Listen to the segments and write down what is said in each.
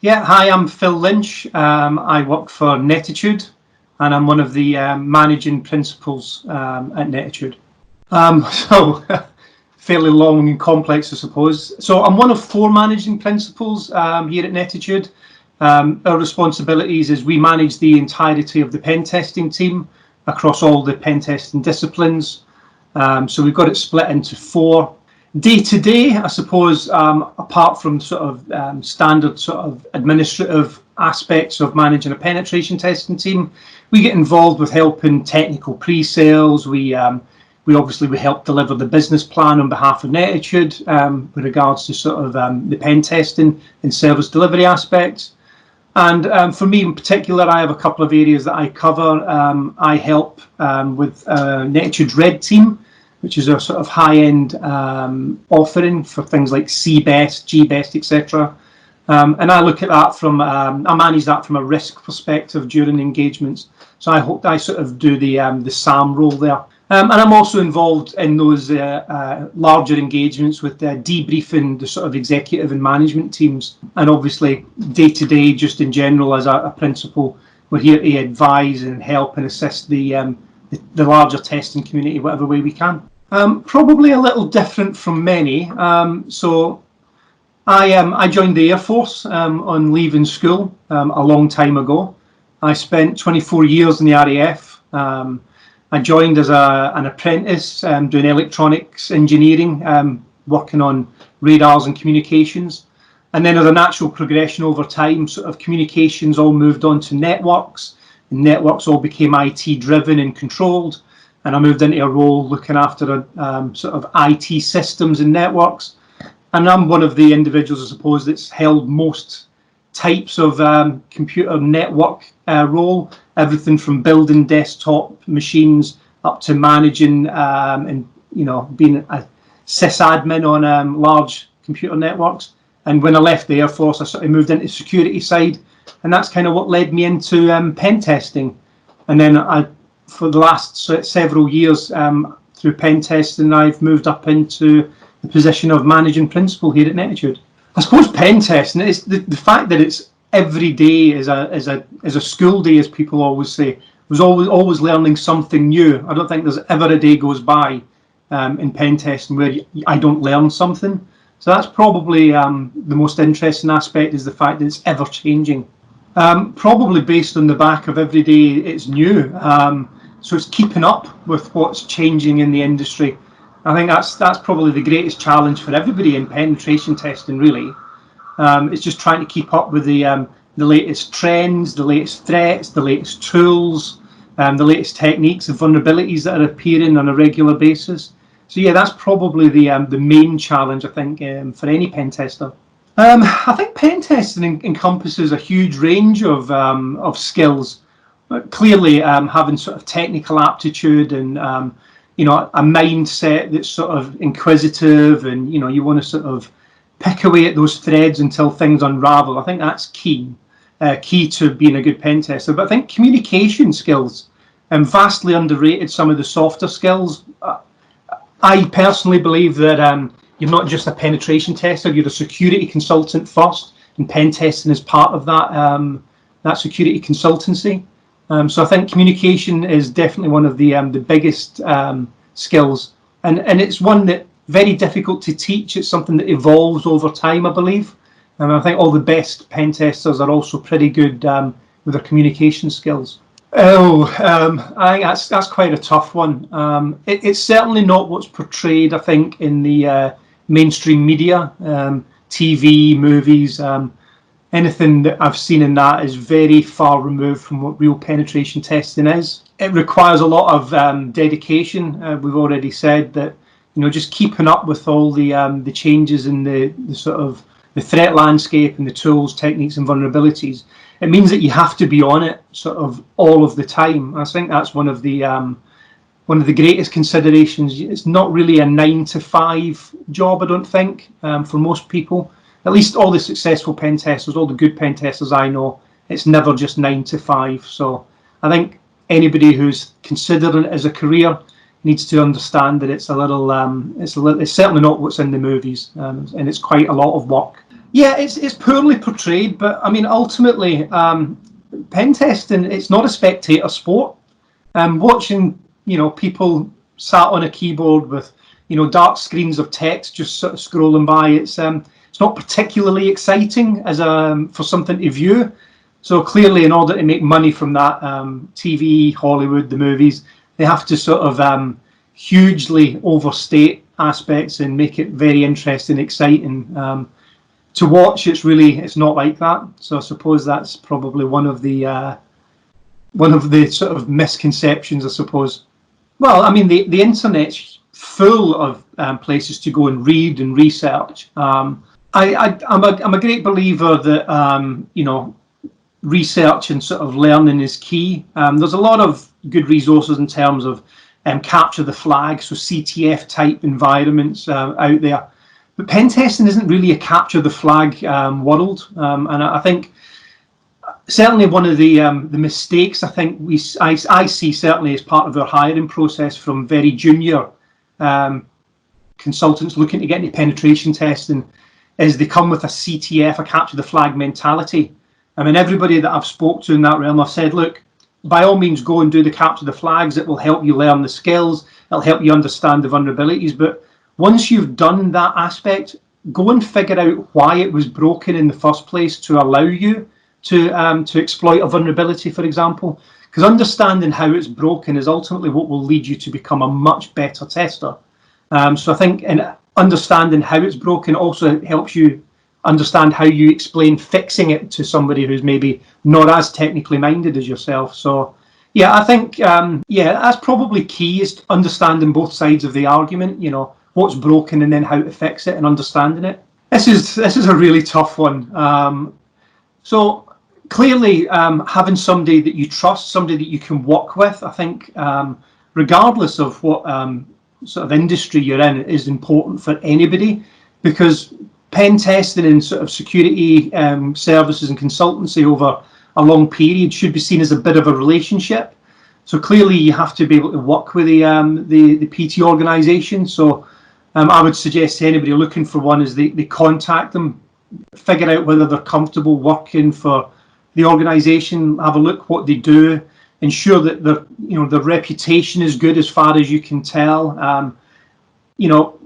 Yeah, hi, I'm Phil Lynch. I work for Netitude, and I'm one of the managing principals at Netitude. So, fairly long and complex, I suppose. So, I'm one of four managing principals here at Netitude. Our responsibilities is we manage the entirety of the pen testing team across all the pen testing disciplines. So, we've got it split into four. Day to day, I suppose, apart from sort of standard sort of administrative aspects of managing a penetration testing team, we get involved with helping technical pre-sales. We obviously help deliver the business plan on behalf of Netitude with regards to sort of the pen testing and service delivery aspects. And for me in particular, I have a couple of areas that I cover. I help with Netitude's Red Team, which is a sort of high-end offering for things like CBEST, GBEST, etc. And I look at that from, I manage that from a risk perspective during engagements. So I sort of do the SAM role there. And I'm also involved in those larger engagements with debriefing the sort of executive and management teams. And obviously, day to day, just in general, as a principal, we're here to advise and help and assist the larger testing community whatever way we can. Probably a little different from many. So I joined the Air Force on leaving school a long time ago. I spent 24 years in the RAF. I joined as an apprentice doing electronics engineering, working on radars and communications. And then as a natural progression over time, sort of communications all moved on to networks. And networks all became IT driven and controlled. And I moved into a role looking after sort of IT systems and networks. And I'm one of the individuals, I suppose, that's held most types of computer network role, everything from building desktop machines up to managing and being a sysadmin on large computer networks. And when I left the Air Force, I sort of moved into the security side, and that's kind of what led me into pen testing. And then for the last several years through pen testing, I've moved up into the position of managing principal here at Netitude. I suppose pen testing is the fact that it's every day is a school day, as people always say. Was always learning something new. I don't think there's ever a day goes by in pen testing where I don't learn something. So that's probably the most interesting aspect, is the fact that it's ever changing. Probably based on the back of every day it's new. So it's keeping up with what's changing in the industry. I think that's probably the greatest challenge for everybody in penetration testing, really. It's just trying to keep up with the latest trends, the latest threats, the latest tools, the latest techniques and vulnerabilities that are appearing on a regular basis. So yeah, that's probably the main challenge, I think, for any pen tester. I think pen testing encompasses a huge range of skills. Clearly, having sort of technical aptitude and a mindset that's sort of inquisitive, and you want to sort of pick away at those threads until things unravel. I think that's key to being a good pen tester. But I think communication skills, vastly underrated. Some of the softer skills. I personally believe that you're not just a penetration tester, you're a security consultant first, and pen testing is part of that security consultancy. So I think communication is definitely one of the biggest skills, and it's one that very difficult to teach. It's something that evolves over time, I believe. And I think all the best pen testers are also pretty good with their communication skills. I think that's quite a tough one. It's certainly not what's portrayed, I think, in the mainstream media, TV, movies. Anything that I've seen in that is very far removed from what real penetration testing is. It requires a lot of dedication. We've already said that, just keeping up with all the changes in the sort of the threat landscape and the tools, techniques, and vulnerabilities. It means that you have to be on it sort of all of the time. I think that's one of the greatest considerations. It's not really a 9-to-5 job, I don't think, for most people. At least all the successful pen testers, all the good pen testers I know, it's never just 9-to-5. So I think anybody who's considering it as a career needs to understand that it's certainly not what's in the movies, and it's quite a lot of work. Yeah, it's poorly portrayed, but I mean, ultimately, pen testing, it's not a spectator sport. Watching, people sat on a keyboard with, dark screens of text just sort of scrolling by, it's not particularly exciting as for something to view. So clearly, in order to make money from that, TV, Hollywood, the movies, they have to sort of hugely overstate aspects and make it very interesting, exciting. To watch, it's not like that. So I suppose that's probably one of the sort of misconceptions, I suppose. Well, I mean, the internet's full of places to go and read and research. I'm a great believer that research and sort of learning is key. There's a lot of good resources in terms of capture the flag, so CTF type environments out there. But pen testing isn't really a capture the flag world, and I think certainly one of the mistakes I think I see certainly as part of our hiring process from very junior consultants looking to get into penetration testing is they come with a CTF, a capture the flag mentality. I mean, everybody that I've spoke to in that realm, I've said, look, by all means, go and do the capture the flags. It will help you learn the skills. It'll help you understand the vulnerabilities. But once you've done that aspect, go and figure out why it was broken in the first place to allow you to exploit a vulnerability, for example. Because understanding how it's broken is ultimately what will lead you to become a much better tester. So I think in understanding how it's broken also helps you understand how you explain fixing it to somebody who's maybe not as technically minded as yourself. So yeah, I think that's probably key, is understanding both sides of the argument, what's broken and then how to fix it and understanding it. This is a really tough one. So clearly having somebody that you trust, somebody that you can work with, I think regardless of what sort of industry you're in, is important for anybody, because pen testing and sort of security services and consultancy over a long period should be seen as a bit of a relationship. So clearly you have to be able to work with the PT organisation. So I would suggest to anybody looking for one is they contact them, figure out whether they're comfortable working for the organisation, have a look what they do, ensure that their reputation is good as far as you can tell.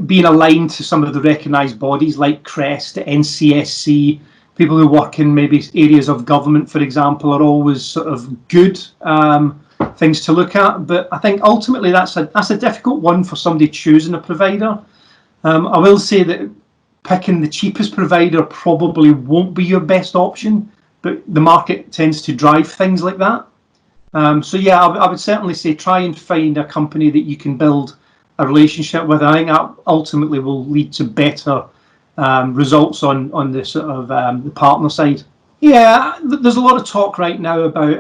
Being aligned to some of the recognised bodies like CREST, NCSC, people who work in maybe areas of government, for example, are always sort of good things to look at. But I think ultimately that's a difficult one for somebody choosing a provider. I will say that picking the cheapest provider probably won't be your best option, but the market tends to drive things like that. So yeah, I would certainly say try and find a company that you can build a relationship with. I think that ultimately will lead to better results on the sort of the partner side. Yeah, there's a lot of talk right now about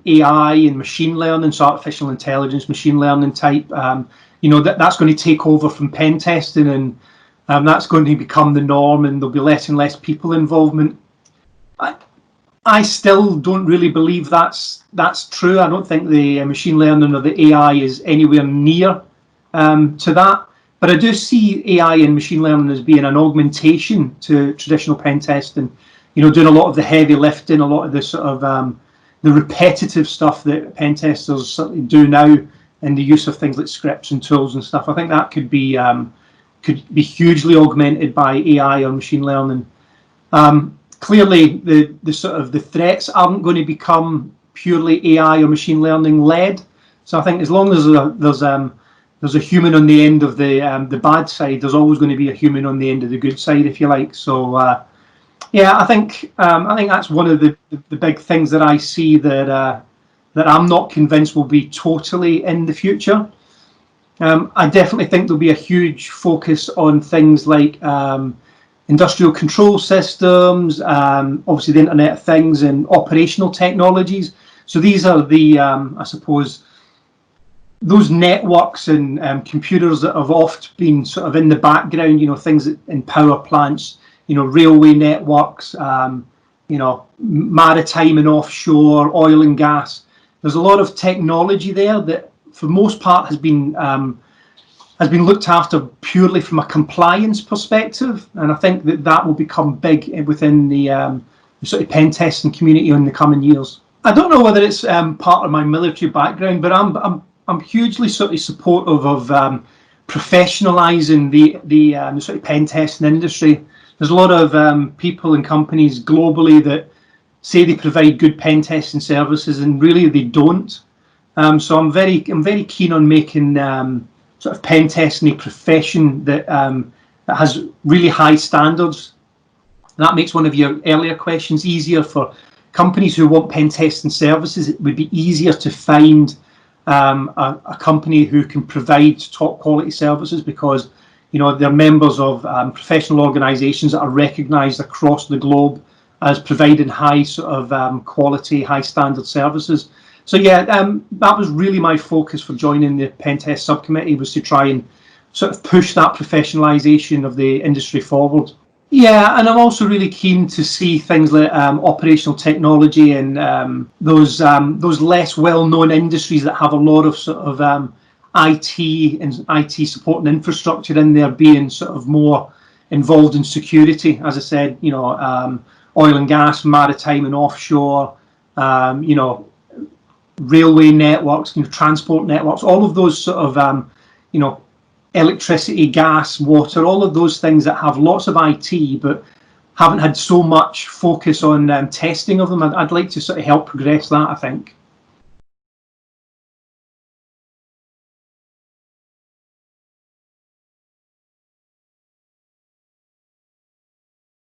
AI and machine learning, so artificial intelligence, machine learning type. That's going to take over from pen testing, and that's going to become the norm, and there'll be less and less people involvement. I still don't really believe that's true. I don't think the machine learning or the AI is anywhere near to that. But I do see AI and machine learning as being an augmentation to traditional pen testing. Doing a lot of the heavy lifting, a lot of the sort of the repetitive stuff that pen testers certainly do now, and the use of things like scripts and tools and stuff. I think that could be hugely augmented by AI or machine learning. Clearly, the sort of the threats aren't going to become purely AI or machine learning led. So I think as long as there's a human on the end of the bad side, there's always going to be a human on the end of the good side, if you like. So I think that's one of the big things that I see that I'm not convinced will be totally in the future. I definitely think there'll be a huge focus on things like industrial control systems, obviously the Internet of Things and operational technologies. So these are the, I suppose, those networks and computers that have oft been sort of in the background, things in power plants, railway networks, maritime and offshore, oil and gas. There's a lot of technology there that for most part has been has been looked after purely from a compliance perspective, and I think that will become big within the sort of pen testing community in the coming years. I don't know whether it's part of my military background, but I'm hugely sort of supportive of professionalising the sort of pen testing industry. There's a lot of people and companies globally that say they provide good pen testing services, and really they don't. So I'm very keen on making sort of pen testing a profession that has really high standards. And that makes one of your earlier questions easier for companies who want pen testing services. It would be easier to find a company who can provide top quality services, because they're members of professional organisations that are recognised across the globe as providing high sort of quality, high standard services. So yeah, that was really my focus for joining the pen test subcommittee, was to try and sort of push that professionalisation of the industry forward. Yeah, and I'm also really keen to see things like operational technology and those less well-known industries that have a lot of sort of IT and IT support and infrastructure in there being sort of more involved in security. As I said, oil and gas, maritime and offshore, railway networks, transport networks, all of those sort of electricity, gas, water, all of those things that have lots of IT but haven't had so much focus on testing of them. I'd like to sort of help progress that, I think.